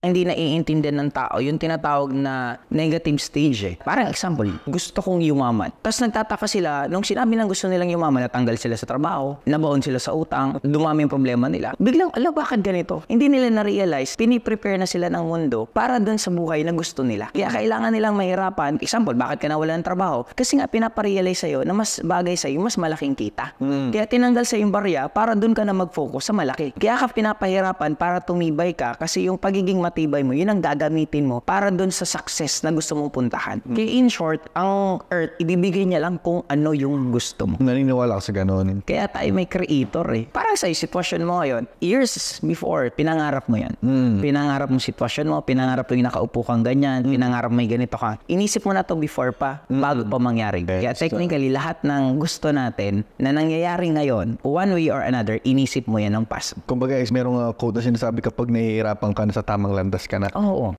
hindi naiintindihan ng tao yung tinatawag na negative stage eh. Parang example, gusto kong yumaman. Tapos nagtataka sila, nung sinabi ng gusto nilang yumaman, natanggal sila sa trabaho, nabaon sila sa utang, dumami yung problema nila. Biglang, bakit ganito? Hindi nila na-realize, piniprepare na sila ng mundo para dun sa buhay na gusto nila. Kaya kailangan nilang mahirapan. Example, bakit ka nawala ng trabaho? Kasi nga pinaparealize sa'yo na mas bagay sa'yo, mas malaking kita. Kaya tinanggal sa yung barya para dun ka na mag-focus sa malaki. Kaya ka pinapahirapan para tumibay ka kasi yung pagiging matibay mo, yun ang gagamitin mo para dun sa success na gusto mong puntahan. Kaya in short, ang earth, ibibigay niya lang kung ano yung gusto mo. Naniniwala ka sa gano'n. Kaya tayo may creator eh. Parang sa sitwasyon mo ngayon, years before, pinangarap mo yan. Pinangarap mo sitwasyon mo, pinangarap mo yung nakaupo kang ganyan, pinangarap mo yung ganito ka. Inisip mo na to before pa, bago pa mangyari. Kaya technically, lahat ng gusto natin na nangyayari ngayon, one way or another, inisip mo yan ng past. Kumbaga guys, merong quote na sinasabi kapag nahihirapan ka na sa tamang landas ka na. Oo.